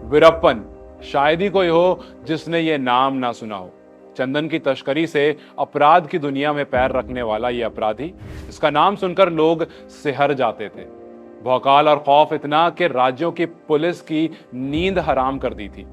वीरप्पन, शायद ही कोई हो जिसने ये नाम ना सुना हो। चंदन की तस्करी से अपराध की दुनिया में पैर रखने वाला ये अपराधी, इसका नाम सुनकर लोग सिहर जाते थे। भौकाल और खौफ इतना कि राज्यों की पुलिस की नींद हराम कर दी थी।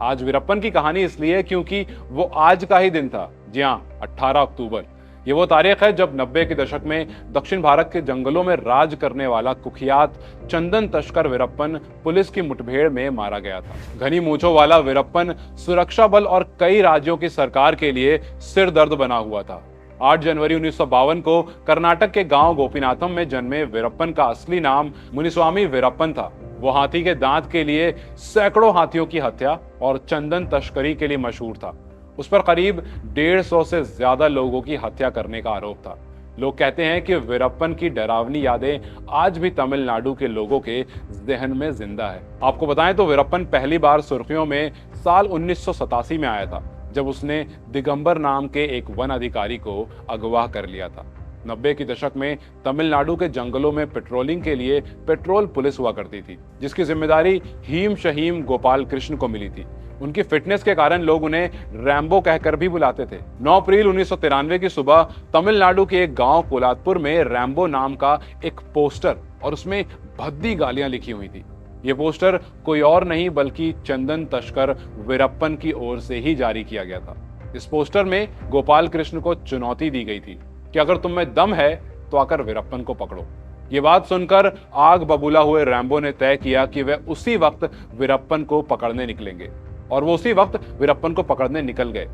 आज वीरप्पन की कहानी इसलिए क्योंकि वो आज का ही दिन था। जी हाँ, 18 अक्टूबर। ये वो तारीख है जब 90 के दशक में दक्षिण भारत के जंगलों में राज करने वाला कुख्यात चंदन तस्कर वीरप्पन पुलिस की मुठभेड़ में मारा गया था। घनी मूंछों वाला वीरप्पन सुरक्षा बल और कई राज्यों की सरकार के लिए सिर दर्द बना हुआ था। 8 जनवरी 1952 को कर्नाटक के गांव गोपीनाथम में जन्मे वीरप्पन का असली नाम मुनिस्वामी वीरप्पन था। वो हाथी के दांत के लिए सैकड़ों हाथियों की हत्या और चंदन तस्करी के लिए मशहूर था। उस पर करीब 150 से ज्यादा लोगों की हत्या करने का आरोप था। लोग कहते हैं कि वीरप्पन की डरावनी यादें आज भी तमिलनाडु के लोगों के जहन में जिंदा है। आपको बताएं तो वीरप्पन पहली बार सुर्खियों में साल 1987 में आया था, जब उसने दिगंबर नाम के एक वन अधिकारी को अगवा कर लिया था। 90 के दशक में तमिलनाडु के जंगलों में पेट्रोलिंग के लिए पेट्रोल पुलिस हुआ करती थी, जिसकी जिम्मेदारी हीम शहीम गोपाल कृष्ण को मिली थी। उनकी फिटनेस के कारण लोग उन्हें रैम्बो कहकर भी बुलाते थे। 9 अप्रैल 1993 की सुबह तमिलनाडु के एक गांव कोलातपुर में रैम्बो नाम का एक पोस्टर और उसमें भद्दी गालियां लिखी हुई थी। ये पोस्टर कोई और नहीं बल्कि चंदन तस्कर वीरप्पन की ओर से ही जारी किया गया था। इस पोस्टर में गोपाल कृष्ण को चुनौती दी गई थी कि अगर तुम में दम है तो आकर वीरप्पन को पकड़ो। ये बात सुनकर आग बबूला हुए रैम्बो ने तय किया कि वे उसी वक्त वीरप्पन को पकड़ने निकलेंगे, और वो उसी वक्त वीरप्पन को पकड़ने निकल गए।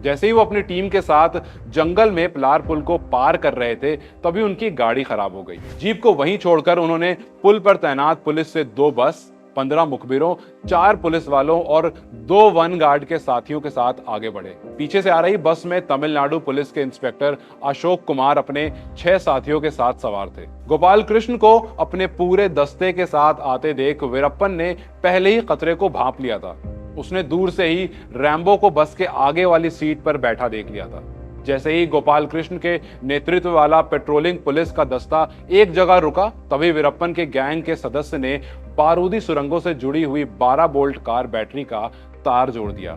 जैसे ही वो अपनी टीम के साथ जंगल में पलार पुल को पार कर रहे थे, तभी उनकी गाड़ी खराब हो गई। जीप को वहीं छोड़कर उन्होंने पुल पर तैनात पुलिस से 2 बस, 15 मुखबिरों, 4 पुलिस वालों और 2 वन गार्ड के साथियों के साथ आगे बढ़े। पीछे से आ रही बस में तमिलनाडु पुलिस के इंस्पेक्टर अशोक कुमार अपने 6 साथियों के साथ सवार थे। गोपाल कृष्ण को अपने पूरे दस्ते के साथ आते देख वीरप्पन ने पहले ही खतरे को भांप लिया था। उसने दूर से ही रैम्बो को बस के आगे वाली सीट पर बैठा देख लिया था। जैसे ही गोपाल कृष्ण के नेतृत्व वाला पेट्रोलिंग पुलिस का दस्ता एक जगह रुका, तभी वीरप्पन के गैंग के सदस्य ने बारूदी सुरंगों से जुड़ी हुई 12 वोल्ट कार बैटरी का तार जोड़ दिया,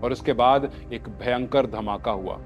और इसके बाद एक भयंकर धमाका हुआ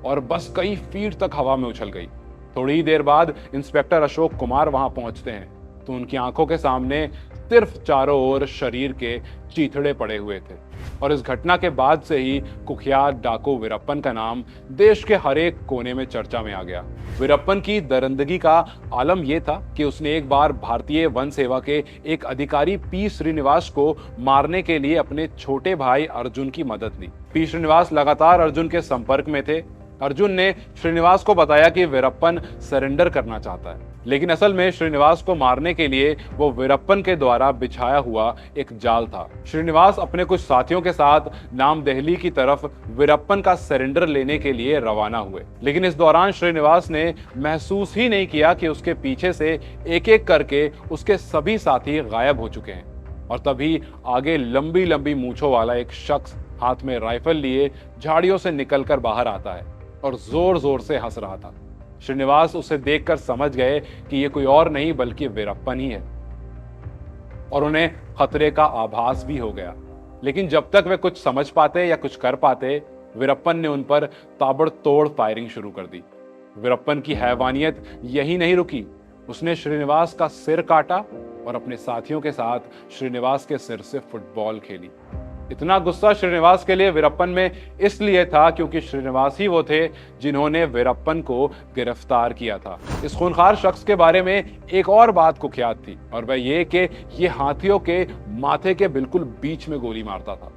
और बस कई फीट तक हवा में उछल गई। थोड़ी ही देर बाद इंस्पेक्टर अशोक कुमार वहां पहुंचते हैं तो उनकी आंखों के सामने सिर्फ चारों ओर शरीर के चीथड़े पड़े हुए थे। और इस घटना के बाद से ही कुख्यात डाकू वीरप्पन का नाम देश के हर एक कोने में चर्चा में आ गया। वीरप्पन की दरिंदगी का आलम यह था कि उसने एक बार भारतीय वन सेवा के एक अधिकारी पी श्रीनिवास को मारने के लिए अपने छोटे भाई अर्जुन की मदद ली। पी श्रीनिवास लगातार अर्जुन के संपर्क में थे। अर्जुन ने श्रीनिवास को बताया कि वीरप्पन सरेंडर करना चाहता है, लेकिन असल में श्रीनिवास को मारने के लिए वो वीरप्पन के द्वारा बिछाया हुआ एक जाल था। श्रीनिवास अपने कुछ साथियों के साथ नाम दिल्ली की तरफ वीरप्पन का सरेंडर लेने के लिए रवाना हुए, लेकिन इस दौरान श्रीनिवास ने महसूस ही नहीं किया कि उसके पीछे से एक एक करके उसके सभी साथी गायब हो चुके हैं। और तभी आगे लंबी लंबी मूंछों वाला एक शख्स हाथ में राइफल लिए झाड़ियों से निकलकर बाहर आता है और जोर जोर से हंस रहा था। श्रीनिवास उसे देखकर समझ गए कि ये कोई और नहीं बल्कि वीरप्पन ही है, और उन्हें खतरे का आभास भी हो गया। लेकिन जब तक वे कुछ समझ पाते या कुछ कर पाते, वीरप्पन ने उन पर ताबड़तोड़ फायरिंग शुरू कर दी। वीरप्पन की हैवानियत यही नहीं रुकी, उसने श्रीनिवास का सिर काटा और अपने साथियों के साथ श्रीनिवास के सिर से फुटबॉल खेली। इतना गुस्सा श्रीनिवास के लिए वीरप्पन में इसलिए था क्योंकि श्रीनिवास ही वो थे जिन्होंने वीरप्पन को गिरफ्तार किया था। इस खूनखार शख्स के बारे में एक और बात कुख्यात थी, और वह ये कि ये हाथियों के माथे के बिल्कुल बीच में गोली मारता था।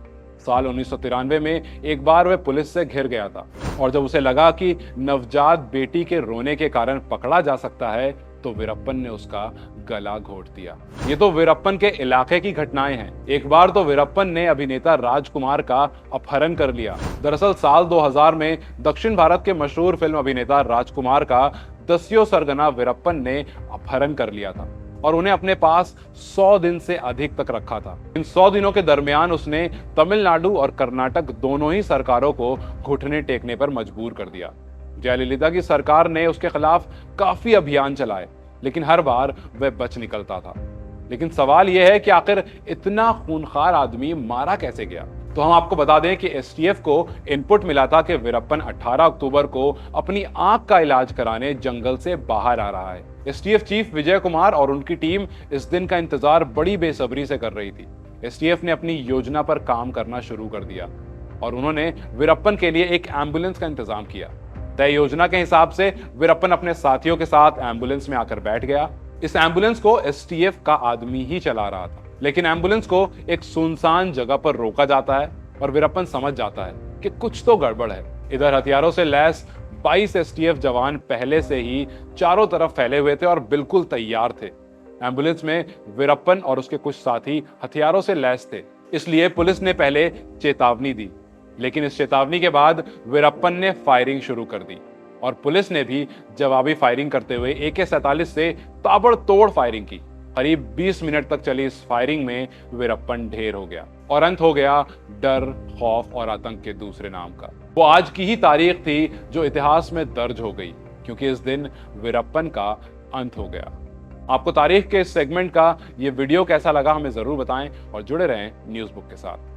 साल 1993 में एक बार वह पुलिस से घिर गया था, और जब उसे लगा कि नवजात बेटी के रोने के कारण पकड़ा जा सकता है, तो वीरप्पन ने उसका गला घोट दिया। ये तो वीरप्पन के इलाके की घटनाएं हैं। एक बार तो वीरप्पन ने अभिनेता राजकुमार का अपहरण कर लिया। दरअसल साल 2000 में दक्षिण भारत के मशहूर फिल्म अभिनेता राजकुमार का दस्यु सरगना वीरप्पन ने अपहरण कर लिया था, और उन्हें अपने पास 100 दिन से अधिक तक रखा था। इन 100 दिनों के दरमियान उसने तमिलनाडु और कर्नाटक दोनों ही सरकारों को घुटने टेकने पर मजबूर कर दिया। जयललिता की सरकार ने उसके खिलाफ काफी अभियान चलाए, लेकिन हर बार वह बच निकलता था। लेकिन सवाल यह है कि आखिर इतना खूनखार आदमी मारा कैसे गया। तो हम आपको बता दें कि एसटीएफ को इनपुट मिला था कि वीरप्पन 18 अक्टूबर को अपनी आंख का इलाज कराने जंगल से बाहर आ रहा है। एसटीएफ चीफ विजय कुमार और उनकी टीम इस दिन का इंतजार बड़ी बेसब्री से कर रही थी। एसटीएफ ने अपनी योजना पर काम करना शुरू कर दिया और उन्होंने वीरप्पन के लिए एक एम्बुलेंस का इंतजाम किया। तय योजना के हिसाब से वीरप्पन अपने साथियों के साथ एम्बुलेंस में आकर बैठ गया। इस एम्बुलेंस को एसटीएफ का आदमी ही चला रहा था, लेकिन एम्बुलेंस को एक सुनसान जगह पर रोका जाता है और वीरप्पन समझ जाता है कि कुछ तो गड़बड़ है। इधर हथियारों से लैस 22 एसटीएफ जवान पहले से ही चारों तरफ फैले हुए थे और बिल्कुल तैयार थे। एम्बुलेंस में वीरप्पन और उसके कुछ साथी हथियारों से लैस थे, इसलिए पुलिस ने पहले चेतावनी दी, लेकिन इस चेतावनी के बाद वीरप्पन ने फायरिंग शुरू कर दी और पुलिस ने भी जवाबी फायरिंग करते हुए AK-47 से ताबड़तोड़ फायरिंग की। करीब 20 मिनट तक चली इस फायरिंग में वीरप्पन ढेर हो गया और अंत हो गया डर, खौफ और आतंक के दूसरे नाम का। वो आज की ही तारीख थी जो इतिहास में दर्ज हो गई, क्योंकि इस दिन वीरप्पन का अंत हो गया। आपको तारीख के इस सेगमेंट का ये वीडियो कैसा लगा हमें जरूर बताएं और जुड़े रहें न्यूज़ बुक के साथ।